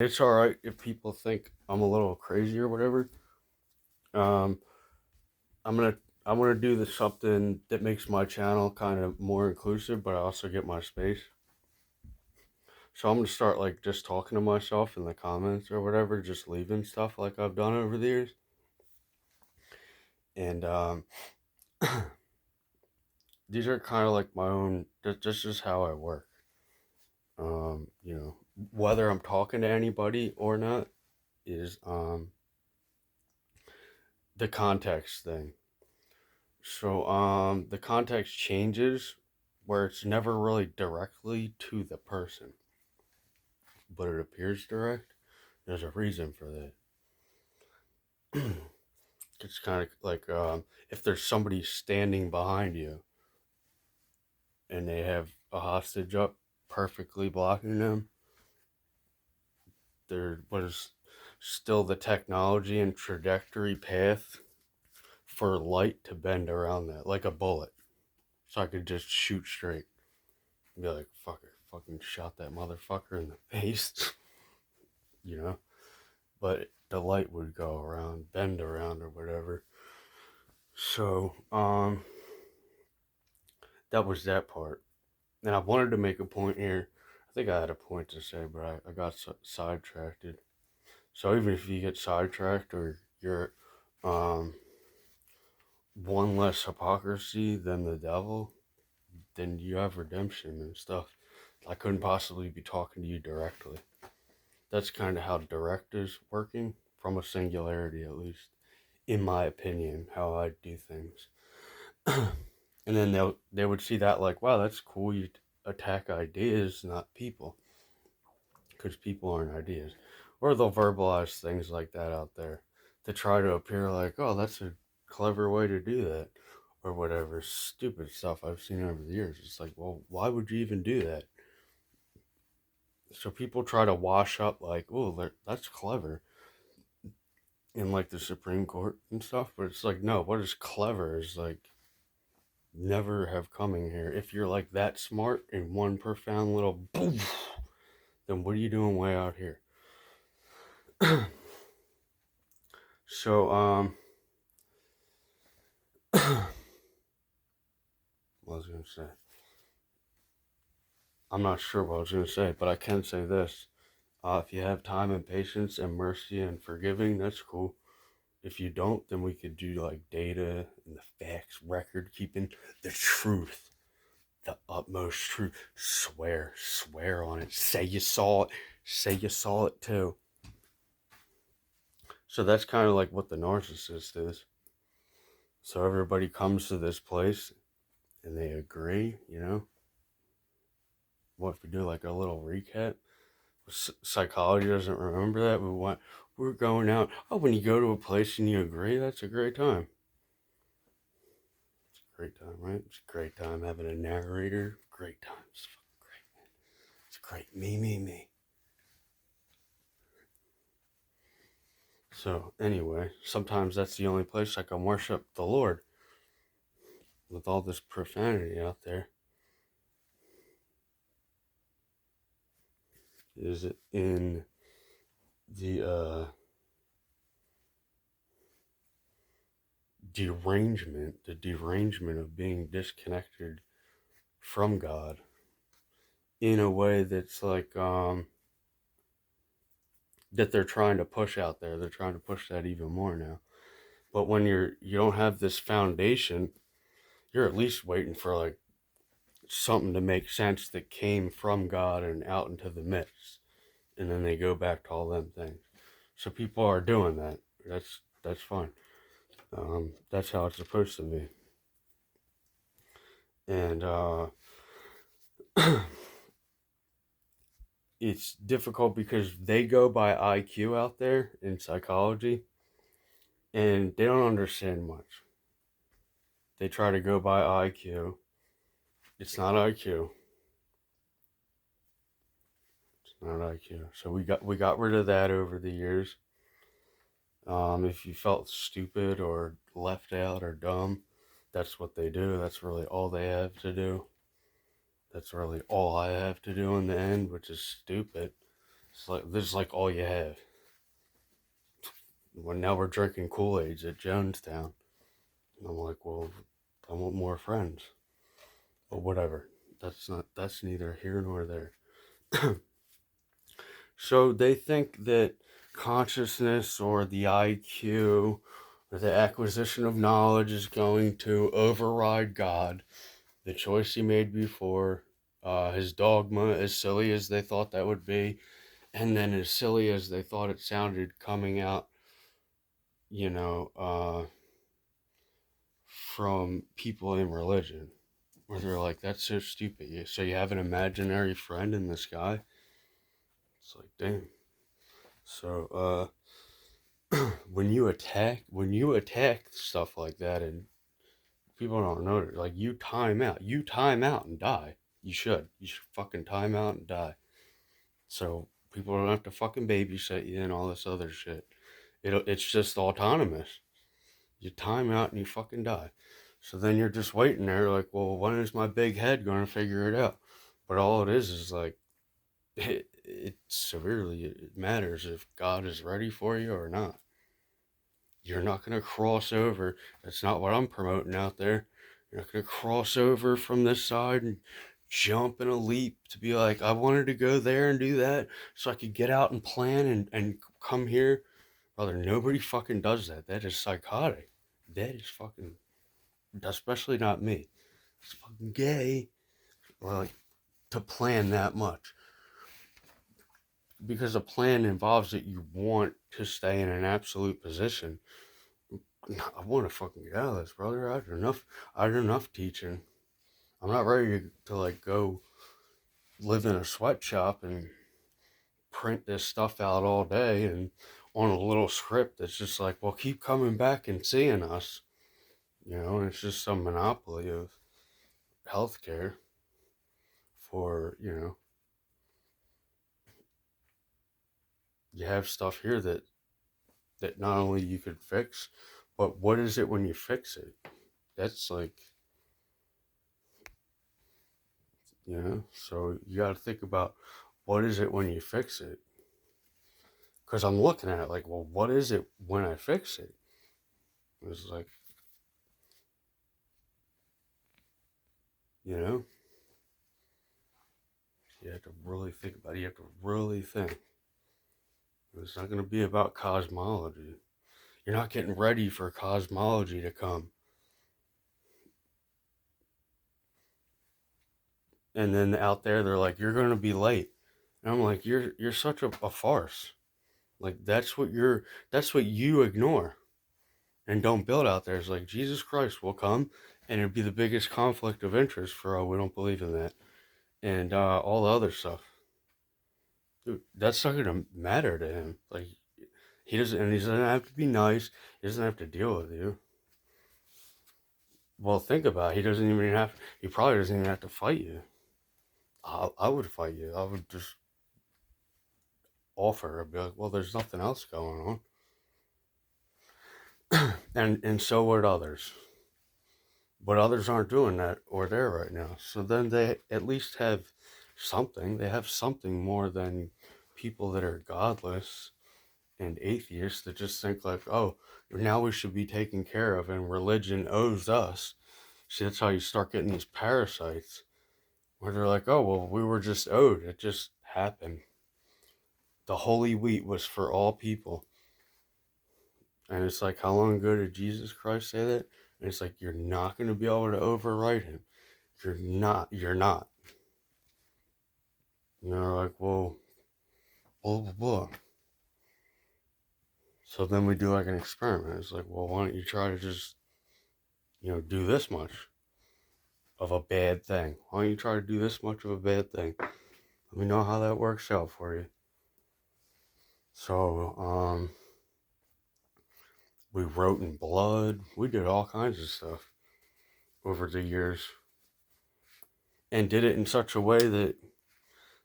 It's all right if people think I'm a little crazy or whatever. Um, I'm gonna I'm gonna do this something that makes my channel kind of more inclusive, but I also get my space. So I'm gonna start like just talking to myself in the comments or whatever, just leaving stuff like I've done over the years. And these are kind of like my own. That's just how I work. You know, whether I'm talking to anybody or not is the context thing. So the context changes where it's never really directly to the person, but it appears direct. There's a reason for that. It's kind of like if there's somebody standing behind you and they have a hostage up perfectly blocking them, there was still the technology and trajectory path for light to bend around that, like a bullet. So I could just shoot straight and be like, fuck it, fucking shot that motherfucker in the face, you know? But the light would go around, bend around or whatever. So, that was that part. And I wanted to make a point here. I think I had a point to say, but I got sidetracked. So even if you get sidetracked or you're um, one less hypocrisy than the devil, then you have redemption and stuff. I couldn't possibly be talking to you directly. That's kind of how direct is working, from a singularity at least, in my opinion, how I do things. And then they would see that like, wow, that's cool. You attack ideas, not people, because people aren't ideas. Or they'll verbalize things like that out there to try to appear like, oh, that's a clever way to do that, or whatever stupid stuff I've seen over the years. It's like, well, why would you even do that? So people try to wash up like, oh, that's clever in like the Supreme Court and stuff, but it's like, no, what is clever is like never have coming here. If you're like that smart in one profound little boom, then what are you doing way out here? So, what was I gonna say? I'm not sure what I was gonna say, but I can say this. If you have time and patience and mercy and forgiving, that's cool. If you don't, then we could do like data and the facts, record keeping, the truth, the utmost truth. Swear on it. Say you saw it. Say you saw it too. So that's kind of like what the narcissist is. So everybody comes to this place and they agree, you know? What if we do like a little recap? Psychology doesn't remember that. We're going out. Oh, when you go to a place and you agree, that's a great time. It's a great time, right? It's a great time having a narrator. Great time. It's fucking great, man. It's great. Me. So anyway, sometimes that's the only place I can worship the Lord with all this profanity out there. Is it in the the derangement of being disconnected from God in a way that's like that they're trying to push out there. They're trying to push that even more now. But when you don't have this foundation, you're at least waiting for like something to make sense that came from God and out into the midst, and then they go back to all them things. So people are doing that. That's fine. That's how it's supposed to be. And it's difficult because they go by IQ out there in psychology, and they don't understand much. They try to go by IQ. It's not IQ. It's not IQ. So we got rid of that over the years. If you felt stupid or left out or dumb, that's what they do. That's really all they have to do. That's really all I have to do in the end, which is stupid. It's like this is like all you have. Well, now we're drinking Kool-Aids at Jonestown. And I'm like, well, I want more friends. But whatever. That's neither here nor there. So they think that consciousness or the IQ or the acquisition of knowledge is going to override God, the choice he made before, his dogma, as silly as they thought that would be, and then as silly as they thought it sounded coming out, you know, from people in religion, where they're like, that's so stupid. So you have an imaginary friend in the sky? It's like, damn. So, when you attack stuff like that, and people don't know it, like you time out and die. You should fucking time out and die. So people don't have to fucking babysit you and all this other shit. It's just autonomous. You time out and you fucking die. So then you're just waiting there like, well, when is my big head gonna figure it out? But all it is like, it severely it matters if God is ready for you or not. You're not going to cross over. That's not what I'm promoting out there. You're not going to cross over from this side and jump in a leap to be like, I wanted to go there and do that so I could get out and plan and come here. Brother, nobody fucking does that. That is psychotic. That is fucking, especially not me. It's fucking gay. Like, to plan that much. Because a plan involves that you want to stay in an absolute position. I want to fucking get out of this, brother. I had enough teaching. I'm not ready to like go live in a sweatshop and print this stuff out all day and on a little script that's just like, well, keep coming back and seeing us. And it's just some monopoly of healthcare for, you have stuff here that not only you could fix, but what is it when you fix it? That's like, so you got to think about what is it when you fix it? Because I'm looking at it like, well, what is it when I fix it? It's like, you have to really think about it. You have to really think. It's not going to be about cosmology. You're not getting ready for cosmology to come. And then out there, they're like, you're going to be late. And I'm like, you're such a farce. Like, that's what you ignore and don't build out there. It's like, Jesus Christ will come and it'd be the biggest conflict of interest for, oh, we don't believe in that. And all the other stuff. Dude, that's not gonna matter to him. Like, he doesn't have to be nice. He doesn't have to deal with you. Well, think about it. He probably doesn't even have to fight you. I would fight you. I would just offer. I'd be like, well, there's nothing else going on. and so would others. But others aren't doing that or there right now. So then they at least have something. They have something more than people that are godless and atheists that just think like, oh, now we should be taken care of and religion owes us. See, that's how you start getting these parasites where they're like, oh, well, we were just owed. It just happened. The holy wheat was for all people. And it's like, how long ago did Jesus Christ say that? And it's like, you're not going to be able to overwrite him. You're not. And they're like, well, blah, blah, blah. So then we do like an experiment. It's like, well, why don't you try to just, do this much of a bad thing? Why don't you try to do this much of a bad thing? Let me know how that works out for you. So, we wrote in blood. We did all kinds of stuff over the years. And did it in such a way that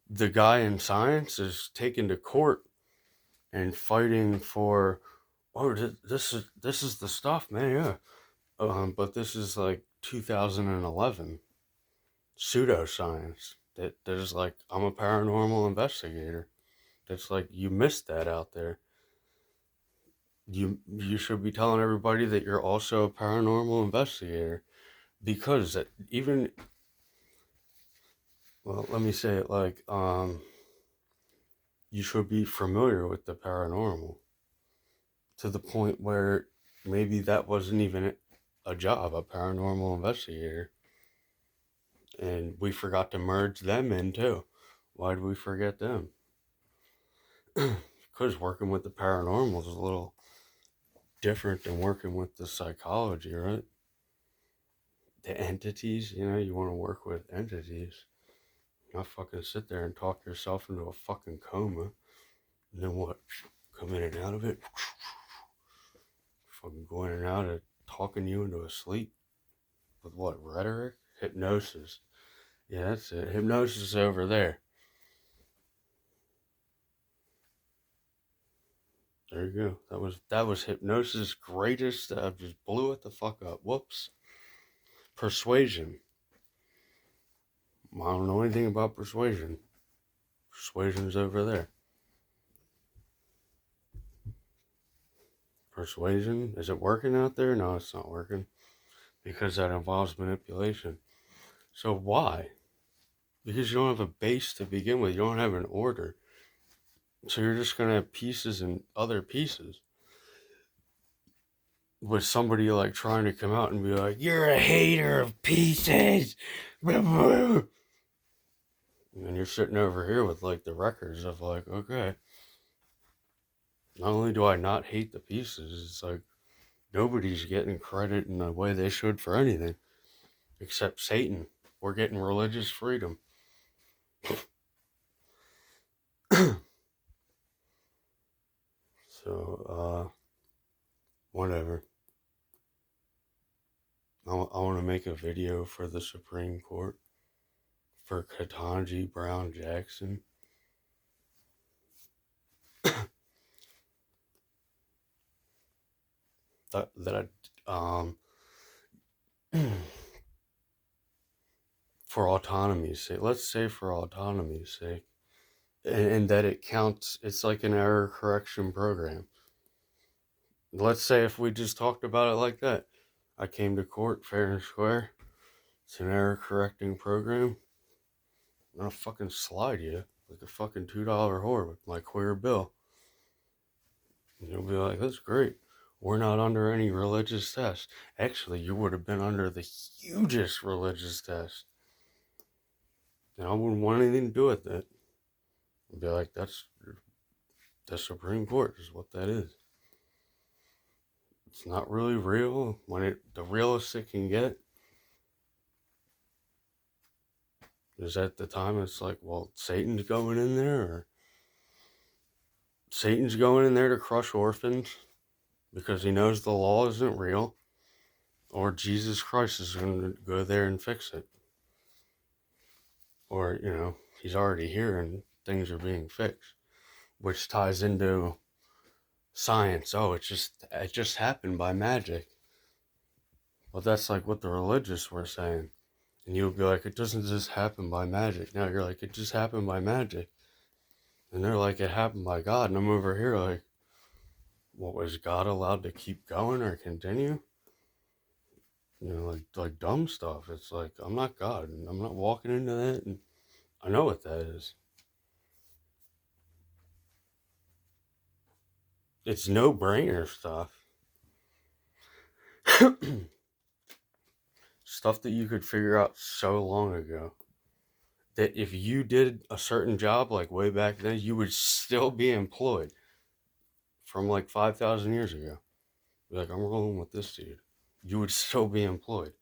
the guy in science is taken to court and fighting for, oh, this is the stuff, man, yeah. But this is like 2011 pseudoscience that is like, I'm a paranormal investigator. It's like you missed that out there. You should be telling everybody that you're also a paranormal investigator, because even, well, let me say it like, you should be familiar with the paranormal to the point where maybe that wasn't even a job, a paranormal investigator, and we forgot to merge them in too. Why did we forget them? Because working with the paranormal is a little different than working with the psychology, right? The entities, you want to work with entities. Not fucking sit there and talk yourself into a fucking coma. And then what? Come in and out of it? Fucking going in and out of talking you into a sleep? With what? Rhetoric? Hypnosis. Yeah, that's it. Hypnosis over there. There you go. That was hypnosis' greatest. I just blew it the fuck up. Whoops. Persuasion. I don't know anything about persuasion. Persuasion's over there. Persuasion, is it working out there? No, it's not working, because that involves manipulation. So why? Because you don't have a base to begin with. You don't have an order. So you're just going to have pieces and other pieces. With somebody like trying to come out and be like, you're a hater of pieces. And you're sitting over here with like the records of like, okay, not only do I not hate the pieces, it's like nobody's getting credit in the way they should for anything except Satan. We're getting religious freedom. So, whatever. I want to make a video for the Supreme Court for Ketanji Brown Jackson. For autonomy's sake, let's say for autonomy's sake, and that it counts, it's like an error correction program. Let's say if we just talked about it like that, I came to court fair and square, it's an error correcting program, I'm gonna fucking slide you like a fucking $2 whore with my queer bill. And you'll be like, that's great. We're not under any religious test. Actually, you would have been under the hugest religious test. And I wouldn't want anything to do with it. I'd be like, that's the Supreme Court is what that is. It's not really real. The realest it can get is at the time it's like, well, Satan's going in there, or Satan's going in there to crush orphans because he knows the law isn't real, or Jesus Christ is going to go there and fix it. Or, he's already here and things are being fixed, which ties into science. Oh, it just happened by magic. Well, that's like what the religious were saying. And you would be like, it doesn't just happen by magic. Now you're like, it just happened by magic. And they're like, it happened by God. And I'm over here like, what, was God allowed to keep going or continue? Like dumb stuff. It's like, I'm not God, and I'm not walking into that, and I know what that is. It's no-brainer stuff. Stuff that you could figure out so long ago. That if you did a certain job like way back then, you would still be employed from like 5,000 years ago. Be like, I'm rolling with this dude. You would still be employed.